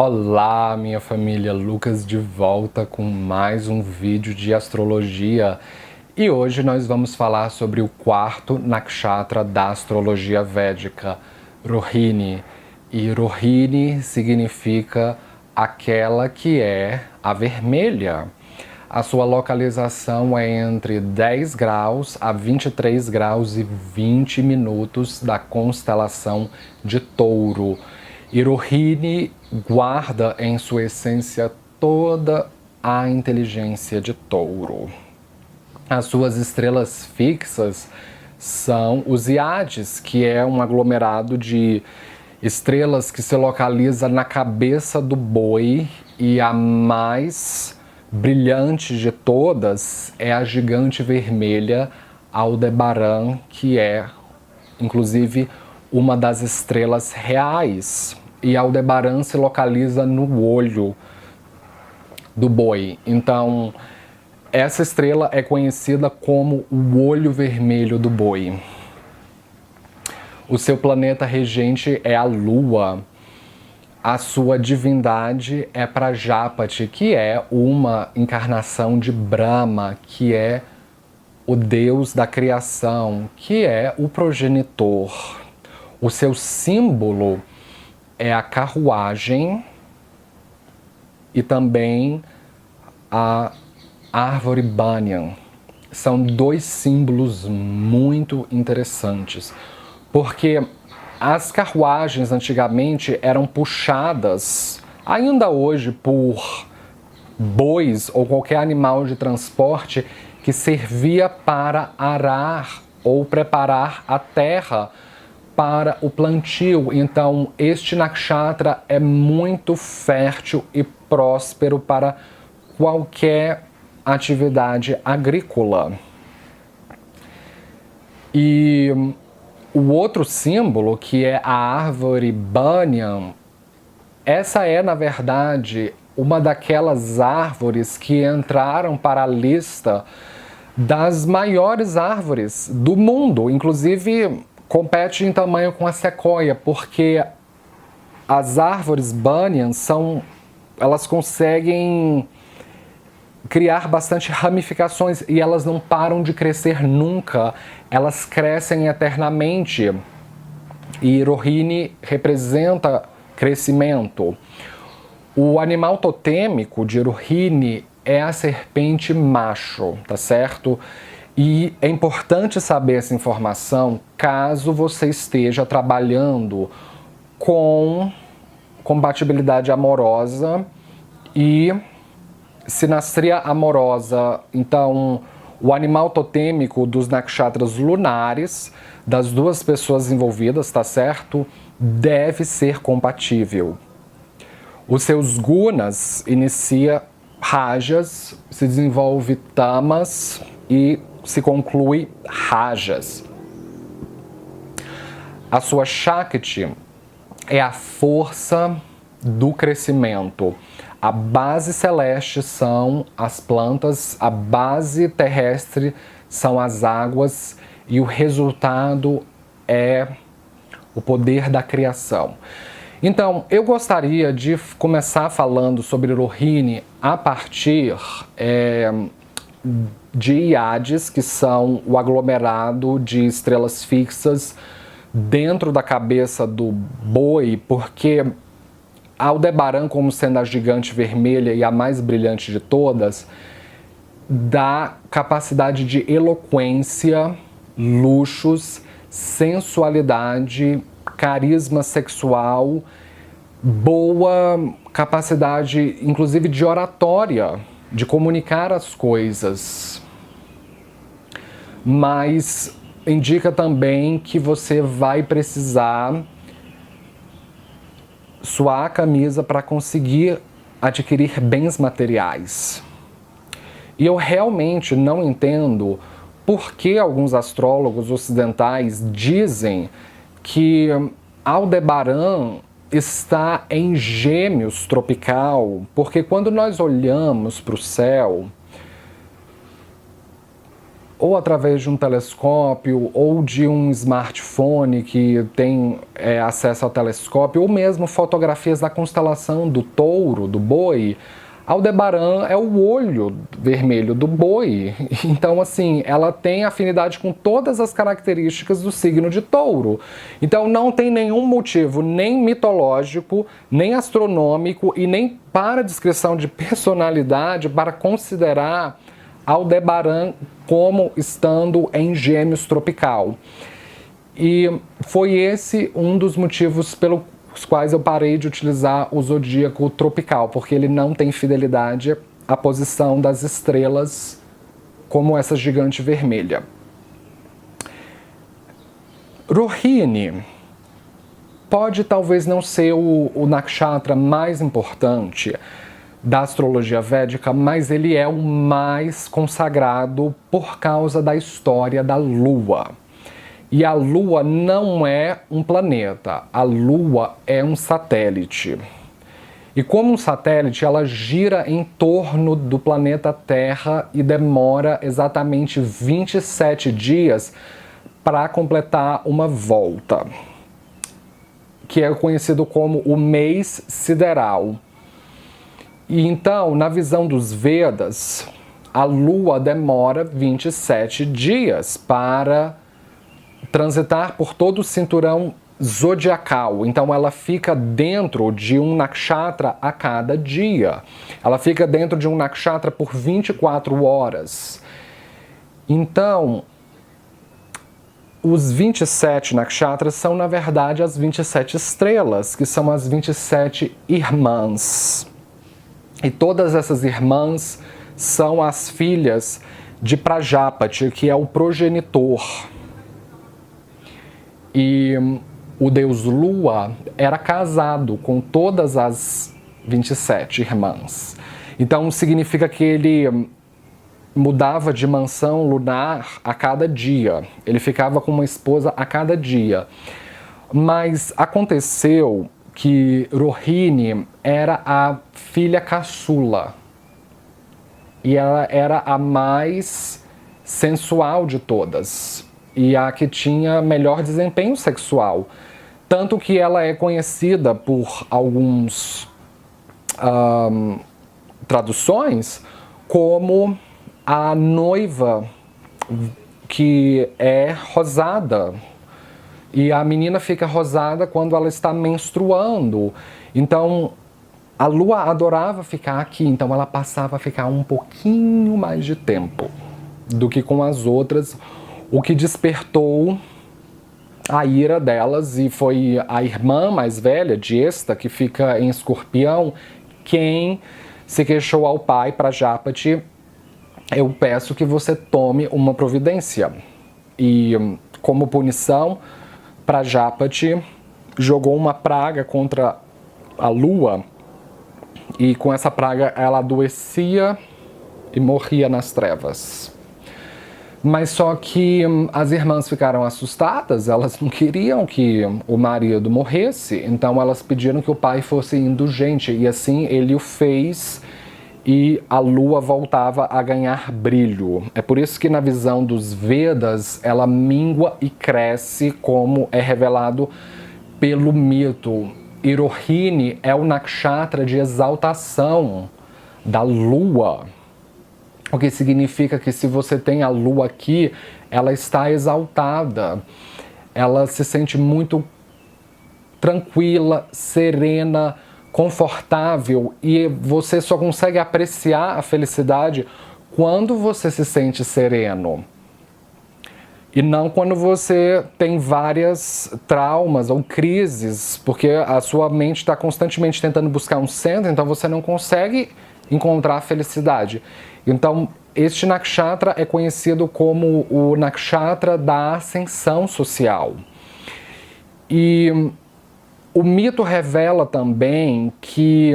Olá, minha família, Lucas de volta com mais um vídeo de astrologia. E hoje nós vamos falar sobre o quarto nakshatra da astrologia védica, Rohini. E Rohini significa aquela que é a vermelha. A sua localização é entre 10 graus a 23 graus e 20 minutos da constelação de Touro. E Rohini guarda em sua essência toda a inteligência de Touro. As suas estrelas fixas são os Iades, que é um aglomerado de estrelas que se localiza na cabeça do boi, e a mais brilhante de todas é a gigante vermelha Aldebaran, que é inclusive uma das estrelas reais. E Aldebaran se localiza no olho do boi. Então, essa estrela é conhecida como o olho vermelho do boi. O seu planeta regente é a Lua. A sua divindade é Prajapati, que é uma encarnação de Brahma, que é o deus da criação, que é o progenitor. O seu símbolo é a carruagem e também a árvore banyan. São dois símbolos muito interessantes, porque as carruagens antigamente eram puxadas, ainda hoje, por bois ou qualquer animal de transporte que servia para arar ou preparar a terra para o plantio. Então, este nakshatra é muito fértil e próspero para qualquer atividade agrícola. E o outro símbolo, que é a árvore banyan, essa é, na verdade, uma daquelas árvores que entraram para a lista das maiores árvores do mundo. Inclusive, compete em tamanho com a sequoia, porque as árvores banyan elas conseguem criar bastante ramificações e elas não param de crescer nunca. Elas crescem eternamente. E Rohini representa crescimento. O animal totêmico de Rohini é a serpente macho, tá certo? E é importante saber essa informação caso você esteja trabalhando com compatibilidade amorosa e sinastria amorosa. Então, o animal totêmico dos nakshatras lunares das duas pessoas envolvidas, tá certo? Deve ser compatível. Os seus gunas inicia rajas, se desenvolve tamas e se conclui rajas. A sua Shakti é a força do crescimento. A base celeste são as plantas, a base terrestre são as águas e o resultado é o poder da criação. Então, eu gostaria de começar falando sobre Rohini a partir de Iades, que são o aglomerado de estrelas fixas dentro da cabeça do boi, porque Aldebaran, como sendo a gigante vermelha e a mais brilhante de todas, dá capacidade de eloquência, luxos, sensualidade, carisma sexual, boa capacidade, inclusive de oratória, de comunicar as coisas. Mas indica também que você vai precisar suar a camisa para conseguir adquirir bens materiais. E eu realmente não entendo por que alguns astrólogos ocidentais dizem que Aldebaran está em Gêmeos tropical, porque quando nós olhamos para o céu, ou através de um telescópio, ou de um smartphone que tem acesso ao telescópio, ou mesmo fotografias da constelação do touro, do boi, Aldebaran é o olho vermelho do boi. Então, assim, ela tem afinidade com todas as características do signo de touro. Então, não tem nenhum motivo, nem mitológico, nem astronômico e nem para descrição de personalidade para considerar Aldebaran como estando em Gêmeos tropical. E foi esse um dos motivos pelos quais eu parei de utilizar o zodíaco tropical, porque ele não tem fidelidade à posição das estrelas como essa gigante vermelha. Rohini pode talvez não ser o nakshatra mais importante da astrologia védica, mas ele é o mais consagrado por causa da história da Lua. E a Lua não é um planeta, a Lua é um satélite. E como um satélite, ela gira em torno do planeta Terra e demora exatamente 27 dias para completar uma volta, que é conhecido como o mês sideral. E então, na visão dos Vedas, a Lua demora 27 dias para transitar por todo o cinturão zodiacal. Então ela fica dentro de um nakshatra a cada dia. Ela fica dentro de um nakshatra por 24 horas. Então, os 27 nakshatras são, na verdade, as 27 estrelas, que são as 27 irmãs. E todas essas irmãs são as filhas de Prajapati, que é o progenitor. E o deus Lua era casado com todas as 27 irmãs. Então significa que ele mudava de mansão lunar a cada dia. Ele ficava com uma esposa a cada dia. Mas aconteceu que Rohini era a filha caçula. E ela era a mais sensual de todas. E a que tinha melhor desempenho sexual. Tanto que ela é conhecida por alguns traduções como a noiva que é rosada. E a menina fica rosada quando ela está menstruando. Então, a Lua adorava ficar aqui, então ela passava a ficar um pouquinho mais de tempo do que com as outras, o que despertou a ira delas, e foi a irmã mais velha, Jesta, que fica em Escorpião, quem se queixou ao pai, Prajapati: eu peço que você tome uma providência. E como punição, Prajapati jogou uma praga contra a Lua, e com essa praga ela adoecia e morria nas trevas. Mas só que as irmãs ficaram assustadas, elas não queriam que o marido morresse, então elas pediram que o pai fosse indulgente, e assim ele o fez, e a Lua voltava a ganhar brilho. É por isso que na visão dos Vedas ela mingua e cresce, como é revelado pelo mito. E Rohini é o nakshatra de exaltação da Lua. O que significa que se você tem a Lua aqui, ela está exaltada. Ela se sente muito tranquila, serena, confortável, e você só consegue apreciar a felicidade quando você se sente sereno. E não quando você tem várias traumas ou crises, porque a sua mente está constantemente tentando buscar um centro, então você não consegue encontrar a felicidade. Então, este nakshatra é conhecido como o nakshatra da ascensão social. E o mito revela também que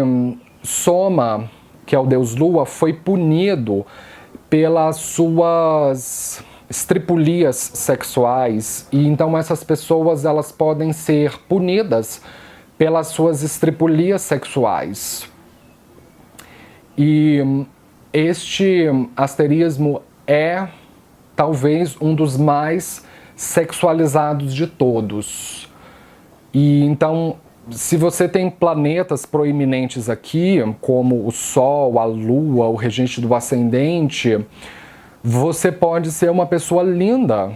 Soma, que é o deus Lua, foi punido pelas suas estripulias sexuais, e então essas pessoas elas podem ser punidas pelas suas estripulias sexuais. E este asterismo é talvez um dos mais sexualizados de todos. E então, se você tem planetas proeminentes aqui, como o Sol, a Lua, o regente do ascendente, você pode ser uma pessoa linda.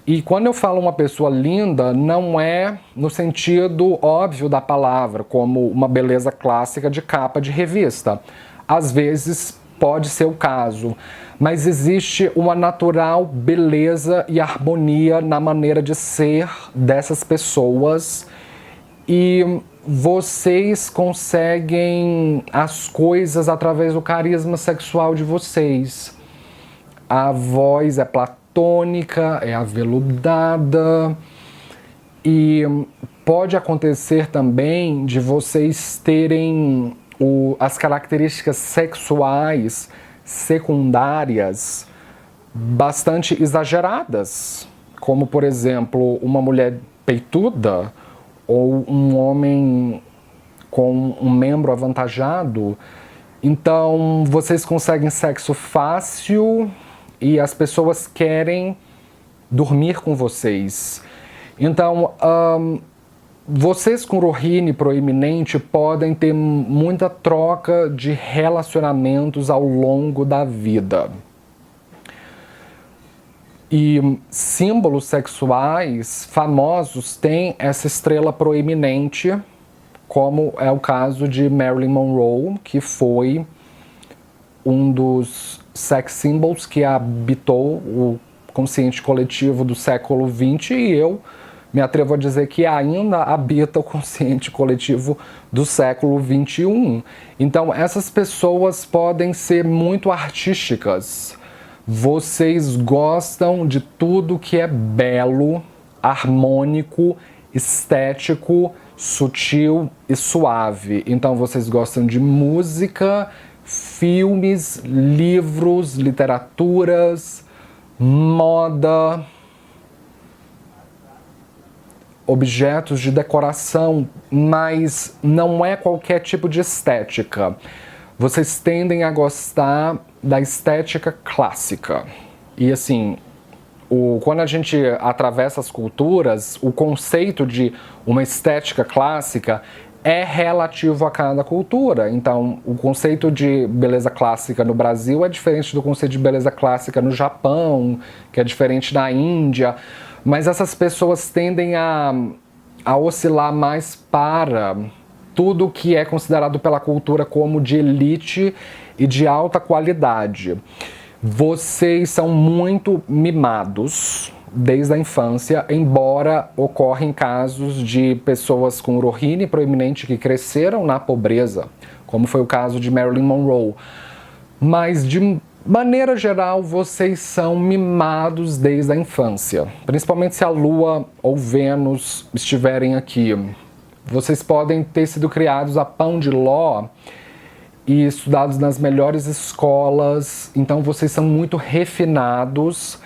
E quando eu falo uma pessoa linda, não é no sentido óbvio da palavra, como uma beleza clássica de capa de revista. Às vezes pode ser o caso, mas existe uma natural beleza e harmonia na maneira de ser dessas pessoas e vocês conseguem as coisas através do carisma sexual de vocês. A voz é platônica, é aveludada e pode acontecer também de vocês terem as características sexuais secundárias bastante exageradas, como por exemplo uma mulher peituda ou um homem com um membro avantajado. Então vocês conseguem sexo fácil e as pessoas querem dormir com vocês. Então vocês com Rohini proeminente podem ter muita troca de relacionamentos ao longo da vida. E símbolos sexuais famosos têm essa estrela proeminente, como é o caso de Marilyn Monroe, que foi um dos sex symbols que habitou o consciente coletivo do século XX, e eu me atrevo a dizer que ainda habita o consciente coletivo do século XXI. Então, essas pessoas podem ser muito artísticas. Vocês gostam de tudo que é belo, harmônico, estético, sutil e suave. Então, vocês gostam de música, filmes, livros, literaturas, moda, objetos de decoração, mas não é qualquer tipo de estética. Vocês tendem a gostar da estética clássica. E assim, quando a gente atravessa as culturas, o conceito de uma estética clássica é relativo a cada cultura. Então, o conceito de beleza clássica no Brasil é diferente do conceito de beleza clássica no Japão, que é diferente na Índia. Mas essas pessoas tendem a oscilar mais para tudo que é considerado pela cultura como de elite e de alta qualidade. Vocês são muito mimados desde a infância, embora ocorrem casos de pessoas com Rohini proeminente que cresceram na pobreza, como foi o caso de Marilyn Monroe. Mas de maneira geral, vocês são mimados desde a infância, principalmente se a Lua ou Vênus estiverem aqui. Vocês podem ter sido criados a pão de ló e estudados nas melhores escolas, então vocês são muito refinados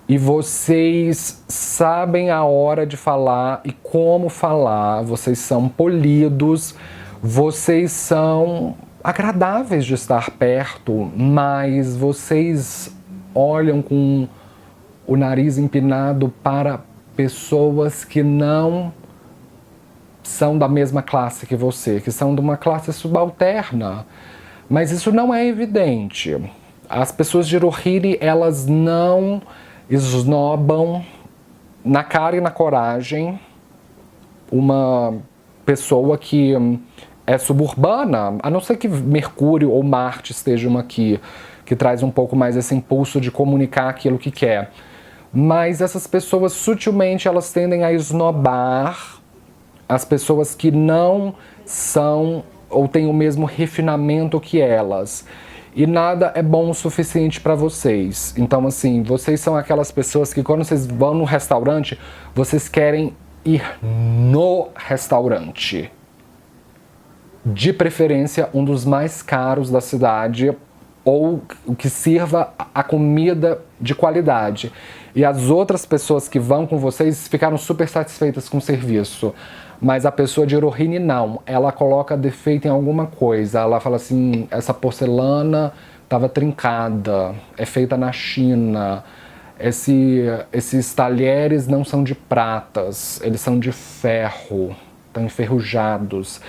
e vocês sabem a hora de falar e como falar, vocês são polidos, vocês são agradáveis de estar perto, mas vocês olham com o nariz empinado para pessoas que não são da mesma classe que você, que são de uma classe subalterna. Mas isso não é evidente. As pessoas de Rohini, elas não esnobam na cara e na coragem uma pessoa que é suburbana, a não ser que Mercúrio ou Marte estejam aqui, que traz um pouco mais esse impulso de comunicar aquilo que quer. Mas essas pessoas, sutilmente, elas tendem a esnobar as pessoas que não são ou têm o mesmo refinamento que elas. E nada é bom o suficiente para vocês. Então, assim, vocês são aquelas pessoas que quando vocês vão no restaurante, vocês querem ir no restaurante. De preferência, um dos mais caros da cidade, ou que sirva a comida de qualidade. E as outras pessoas que vão com vocês ficaram super satisfeitas com o serviço. Mas a pessoa de Rohini não, ela coloca defeito em alguma coisa. Ela fala assim, essa porcelana estava trincada, é feita na China. Esses talheres não são de pratas, eles são de ferro, estão enferrujados.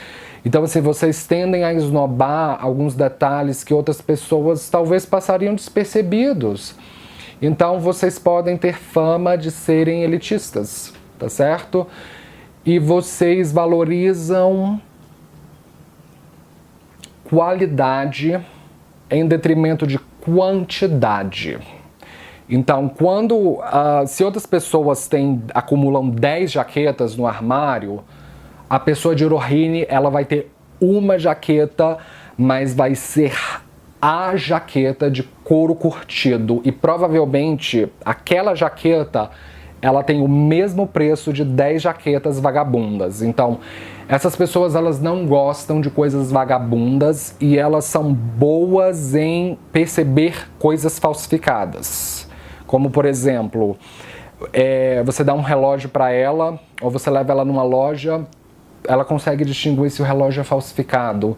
Então, assim, vocês tendem a esnobar alguns detalhes que outras pessoas talvez passariam despercebidos. Então, vocês podem ter fama de serem elitistas, tá certo? E vocês valorizam qualidade em detrimento de quantidade. Então, se outras pessoas acumulam 10 jaquetas no armário, a pessoa de Rohini, ela vai ter uma jaqueta, mas vai ser a jaqueta de couro curtido. E provavelmente aquela jaqueta, ela tem o mesmo preço de 10 jaquetas vagabundas. Então, essas pessoas, elas não gostam de coisas vagabundas e elas são boas em perceber coisas falsificadas. Como, por exemplo, você dá um relógio para ela, ou você leva ela numa loja, ela consegue distinguir se o relógio é falsificado.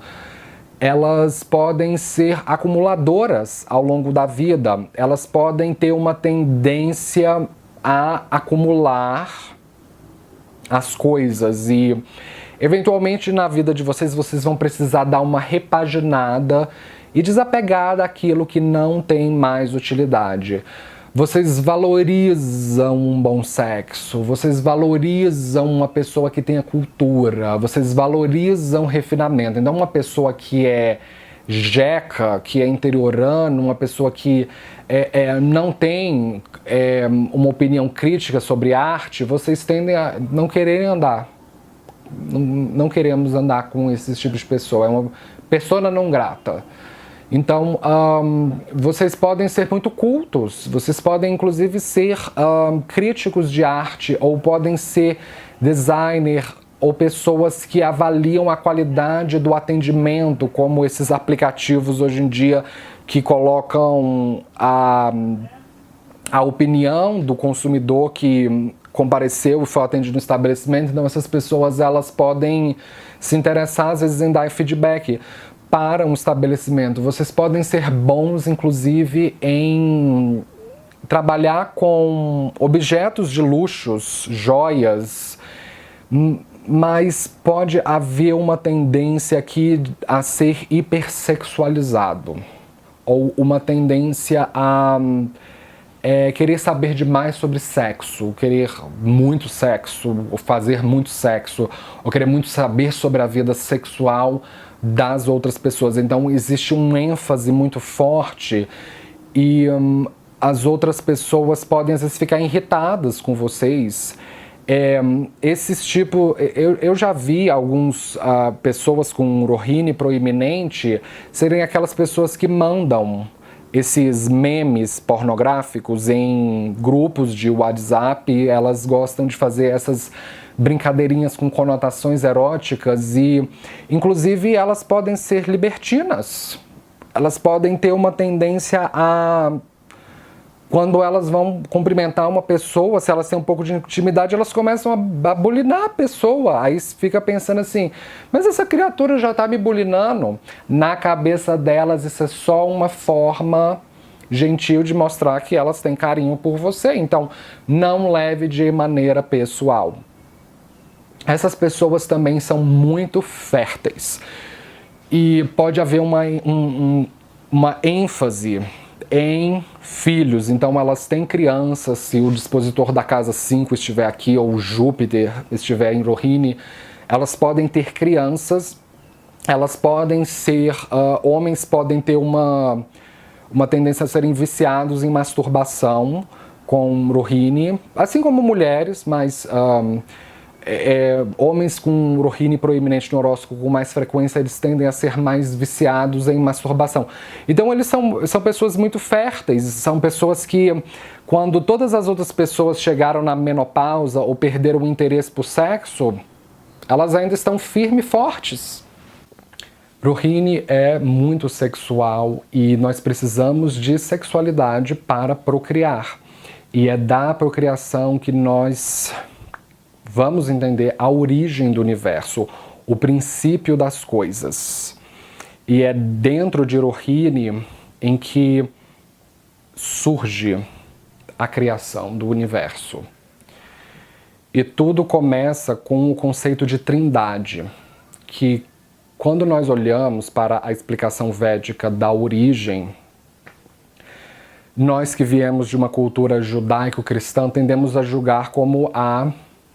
Elas podem ser acumuladoras ao longo da vida, elas podem ter uma tendência a acumular as coisas e, eventualmente, na vida de vocês vão precisar dar uma repaginada e desapegar daquilo que não tem mais utilidade. Vocês valorizam um bom sexo, vocês valorizam uma pessoa que tenha cultura, vocês valorizam refinamento. Então, uma pessoa que é jeca, que é interiorano, uma pessoa que não tem uma opinião crítica sobre arte, vocês tendem a não quererem andar. Não queremos andar com esses tipos de pessoa, é uma persona não grata. Então, vocês podem ser muito cultos, vocês podem inclusive ser críticos de arte, ou podem ser designer, ou pessoas que avaliam a qualidade do atendimento, como esses aplicativos hoje em dia que colocam a opinião do consumidor que compareceu e foi atendido no estabelecimento. Então, essas pessoas, elas podem se interessar às vezes em dar feedback para um estabelecimento. Vocês podem ser bons, inclusive, em trabalhar com objetos de luxos, joias, mas pode haver uma tendência aqui a ser hipersexualizado, ou uma tendência a querer saber demais sobre sexo, querer muito sexo, ou fazer muito sexo, ou querer muito saber sobre a vida sexual das outras pessoas. Então existe um ênfase muito forte e as outras pessoas podem às vezes ficar irritadas com vocês. Eu já vi algumas pessoas com Rohini proeminente serem aquelas pessoas que mandam esses memes pornográficos em grupos de WhatsApp. Elas gostam de fazer essas brincadeirinhas com conotações eróticas e, inclusive, elas podem ser libertinas. Elas podem ter uma tendência a, quando elas vão cumprimentar uma pessoa, se elas têm um pouco de intimidade, elas começam a bulinar a pessoa. Aí fica pensando assim, mas essa criatura já está me bulinando. Na cabeça delas, isso é só uma forma gentil de mostrar que elas têm carinho por você. Então, não leve de maneira pessoal. Essas pessoas também são muito férteis. E pode haver uma ênfase em filhos. Então, elas têm crianças. Se o dispositor da casa 5 estiver aqui, ou Júpiter estiver em Rohini, elas podem ter crianças. Elas podem ser... homens podem ter uma tendência a serem viciados em masturbação com Rohini, assim como mulheres, mas... homens com Rohini proeminente no horóscopo com mais frequência, eles tendem a ser mais viciados em masturbação. Então eles são pessoas muito férteis, são pessoas que, quando todas as outras pessoas chegaram na menopausa ou perderam o interesse por sexo, elas ainda estão firmes e fortes. Rohini é muito sexual e nós precisamos de sexualidade para procriar. E é da procriação que nós vamos entender a origem do universo, o princípio das coisas. E é dentro de Rohini em que surge a criação do universo. E tudo começa com o conceito de trindade, que quando nós olhamos para a explicação védica da origem, nós que viemos de uma cultura judaico-cristã tendemos a julgar como a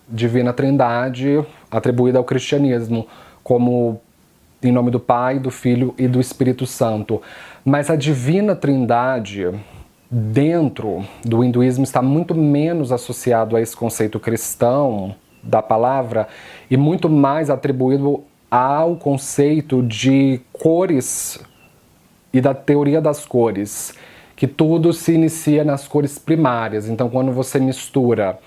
divina trindade atribuída ao cristianismo, como em nome do Pai, do Filho e do Espírito Santo. Mas a divina trindade dentro do hinduísmo está muito menos associado a esse conceito cristão da palavra e muito mais atribuído ao conceito de cores e da teoria das cores, que tudo se inicia nas cores primárias. Então, quando você mistura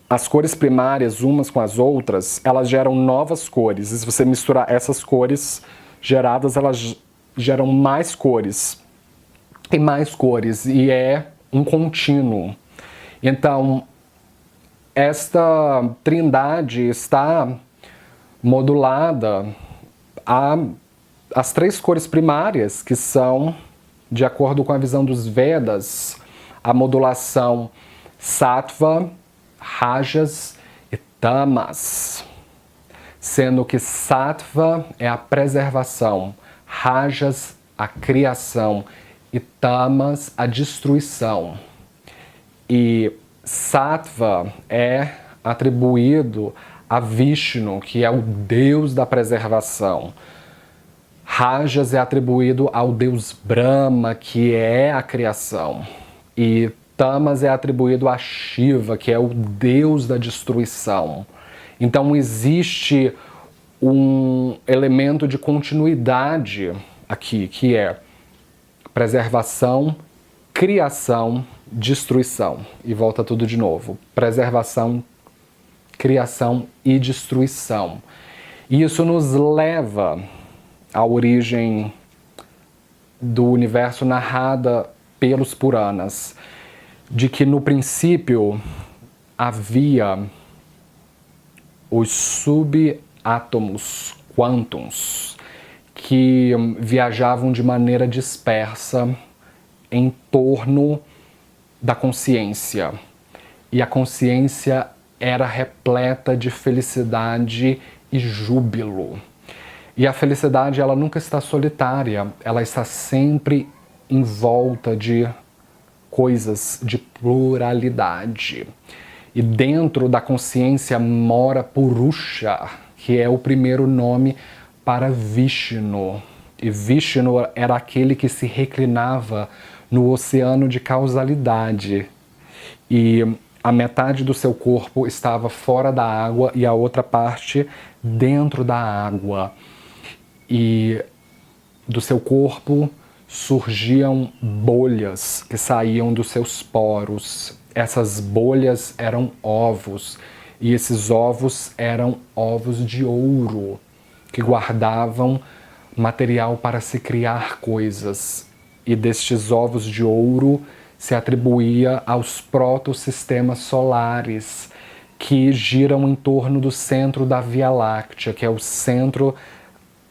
as cores primárias umas com as outras, elas geram novas cores. E se você misturar essas cores geradas, elas geram mais cores e mais cores, e é um contínuo. Então, esta trindade está modulada às três cores primárias, que são, de acordo com a visão dos Vedas, a modulação Sattva, Rajas e Tamas, sendo que Sattva é a preservação, Rajas a criação e Tamas a destruição. E Sattva é atribuído a Vishnu, que é o deus da preservação. Rajas é atribuído ao deus Brahma, que é a criação. E Tamas é atribuído a Shiva, que é o deus da destruição. Então existe um elemento de continuidade aqui, que é preservação, criação, destruição. E volta tudo de novo. Preservação, criação e destruição. E isso nos leva à origem do universo narrada pelos Puranas, de que no princípio havia os subátomos quântons que viajavam de maneira dispersa em torno da consciência. E a consciência era repleta de felicidade e júbilo. E a felicidade, ela nunca está solitária, ela está sempre em volta de coisas de pluralidade. E dentro da consciência mora Purusha, que é o primeiro nome para Vishnu. E Vishnu era aquele que se reclinava no oceano de causalidade. E a metade do seu corpo estava fora da água e a outra parte dentro da água. E do seu corpo surgiam bolhas que saíam dos seus poros. Essas bolhas eram ovos, e esses ovos eram ovos de ouro, que guardavam material para se criar coisas. E destes ovos de ouro se atribuía aos protosistemas solares, que giram em torno do centro da Via Láctea, que é o centro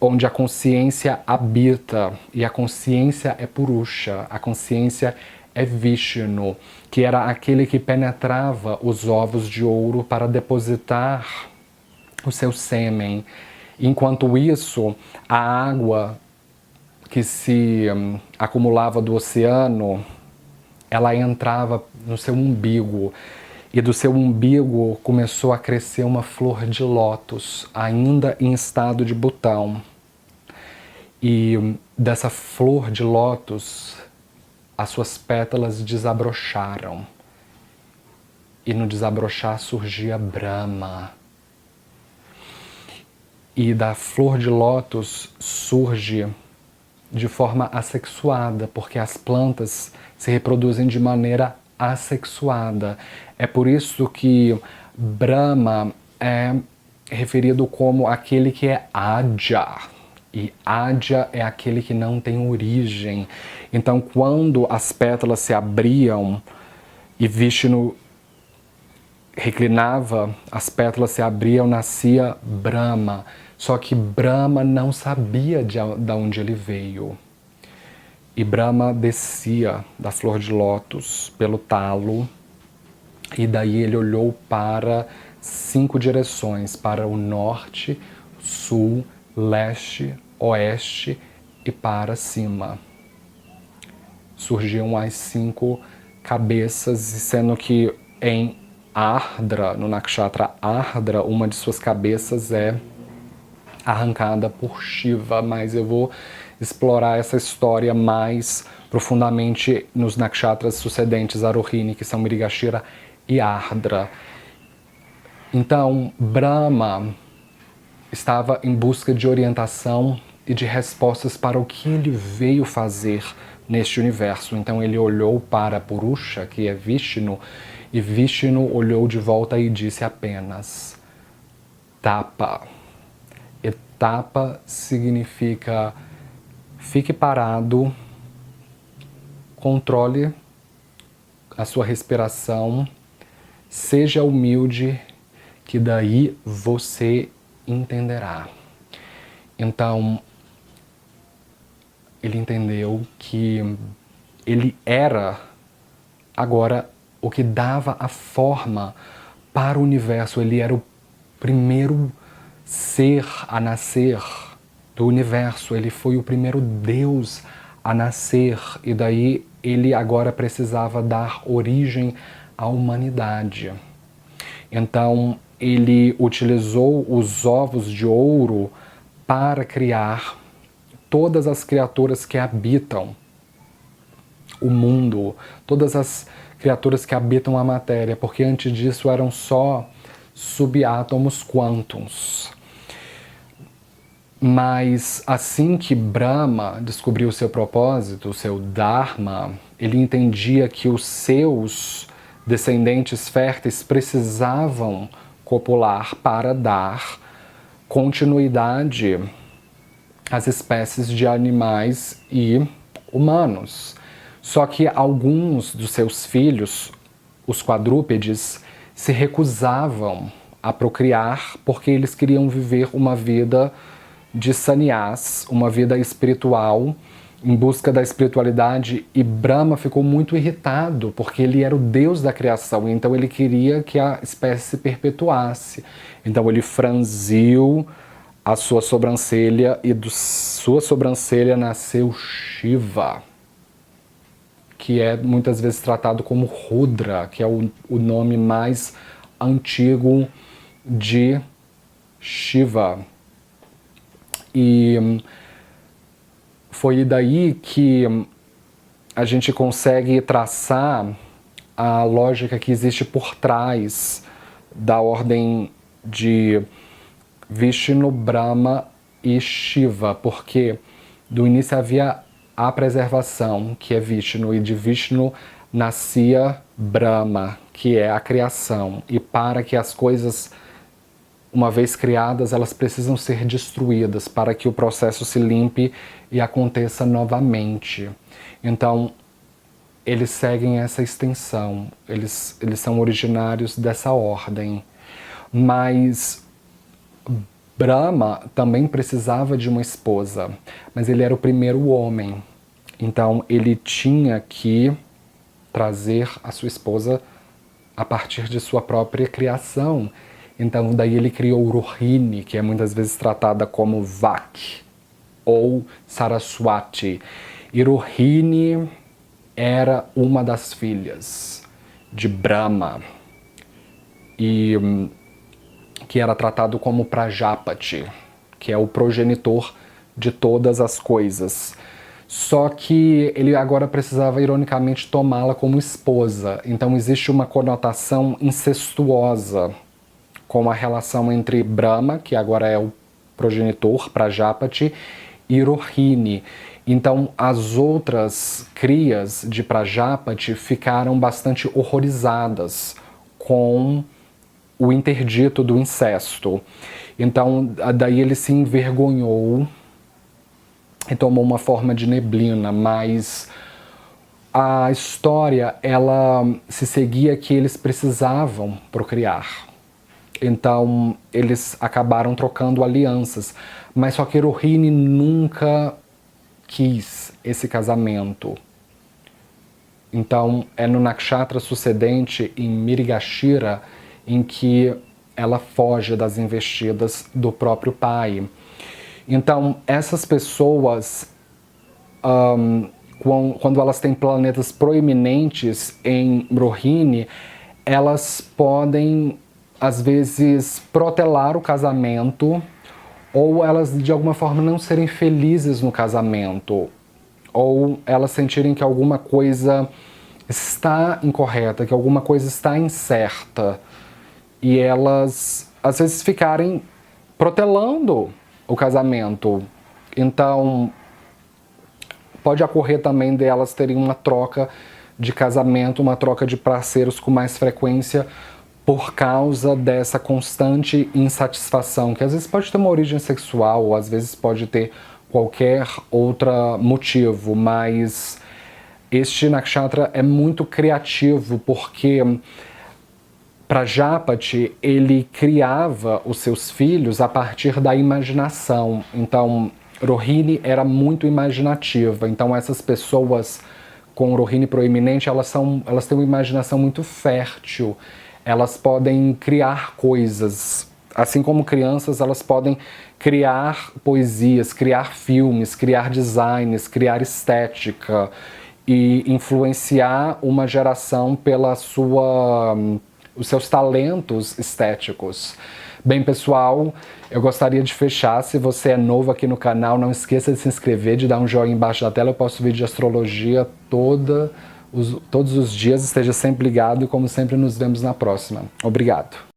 onde a consciência habita. E a consciência é Purusha, a consciência é Vishnu, que era aquele que penetrava os ovos de ouro para depositar o seu sêmen. Enquanto isso, a água que se acumulava do oceano, ela entrava no seu umbigo. E do seu umbigo começou a crescer uma flor de lótus, ainda em estado de botão. E dessa flor de lótus, as suas pétalas desabrocharam. E no desabrochar surgia Brahma. E da flor de lótus surge de forma assexuada, porque as plantas se reproduzem de maneira assexuada. É por isso que Brahma é referido como aquele que é Adya. E Adya é aquele que não tem origem. Então, quando as pétalas se abriam e Vishnu reclinava, as pétalas se abriam, nascia Brahma. Só que Brahma não sabia de onde ele veio. E Brahma descia da flor de lótus pelo talo, e daí ele olhou para 5 direções, para o norte, sul, leste, oeste e para cima. Surgiam as 5 cabeças, sendo que em Ardra, no Nakshatra Ardra, uma de suas cabeças é arrancada por Shiva, mas eu vou explorar essa história mais profundamente nos nakshatras sucedentes a Rohini, que são Mrigashira e Ardra. Então, Brahma estava em busca de orientação e de respostas para o que ele veio fazer neste universo. Então ele olhou para Purusha, que é Vishnu, e Vishnu olhou de volta e disse apenas tapa. E tapa significa fique parado, controle a sua respiração, seja humilde, que daí você entenderá. Então, ele entendeu que ele era agora o que dava a forma para o universo. Ele era o primeiro ser a nascer do universo. Ele foi o primeiro Deus a nascer. E daí ele agora precisava dar origem à humanidade. Então, ele utilizou os ovos de ouro para criar todas as criaturas que habitam o mundo, todas as criaturas que habitam a matéria, porque antes disso eram só subátomos quântons. Mas assim que Brahma descobriu o seu propósito, o seu Dharma, ele entendia que os seus descendentes férteis precisavam copular para dar continuidade às espécies de animais e humanos. Só que alguns dos seus filhos, os quadrúpedes, se recusavam a procriar porque eles queriam viver uma vida de sannyas, uma vida espiritual, em busca da espiritualidade, e Brahma ficou muito irritado, porque ele era o deus da criação, então ele queria que a espécie se perpetuasse. Então ele franziu a sua sobrancelha, e de sua sobrancelha nasceu Shiva, que é muitas vezes tratado como Rudra, que é o nome mais antigo de Shiva. E foi daí que a gente consegue traçar a lógica que existe por trás da ordem de Vishnu, Brahma e Shiva, porque do início havia a preservação, que é Vishnu, e de Vishnu nascia Brahma, que é a criação. E para que as coisas, uma vez criadas, elas precisam ser destruídas para que o processo se limpe e aconteça novamente. Então, eles seguem essa extensão, eles são originários dessa ordem. Mas Brahma também precisava de uma esposa, mas ele era o primeiro homem. Então, ele tinha que trazer a sua esposa a partir de sua própria criação. Então, daí ele criou Rohini, que é muitas vezes tratada como Vak ou Saraswati. E Rohini era uma das filhas de Brahma, e que era tratado como Prajapati, que é o progenitor de todas as coisas. Só que ele agora precisava, ironicamente, tomá-la como esposa. Então existe uma conotação incestuosa com a relação entre Brahma, que agora é o progenitor, Prajapati, e Rohini. Então as outras crias de Prajapati ficaram bastante horrorizadas com o interdito do incesto. Então daí ele se envergonhou e tomou uma forma de neblina, mas a história, ela se seguia que eles precisavam procriar. Então eles acabaram trocando alianças, mas só que Rohini nunca quis esse casamento. Então, é no nakshatra sucedente em Mrigashira em que ela foge das investidas do próprio pai. Então, essas pessoas, quando elas têm planetas proeminentes em Rohini, elas podem, às vezes, protelar o casamento, ou elas, de alguma forma, não serem felizes no casamento, ou elas sentirem que alguma coisa está incorreta, que alguma coisa está incerta, e elas, às vezes, ficarem protelando o casamento. Então, pode ocorrer também delas terem uma troca de casamento, uma troca de parceiros com mais frequência por causa dessa constante insatisfação, que às vezes pode ter uma origem sexual, ou às vezes pode ter qualquer outro motivo, mas este nakshatra é muito criativo, porque Prajapati, ele criava os seus filhos a partir da imaginação. Então, Rohini era muito imaginativa. Então, essas pessoas com Rohini proeminente, elas têm uma imaginação muito fértil. Elas podem criar coisas. Assim como crianças, elas podem criar poesias, criar filmes, criar designs, criar estética e influenciar uma geração pela os seus talentos estéticos. Bem, pessoal, eu gostaria de fechar. Se você é novo aqui no canal, não esqueça de se inscrever, de dar um joinha embaixo da tela. Eu posto vídeo de astrologia todos os dias. Esteja sempre ligado e, como sempre, nos vemos na próxima. Obrigado.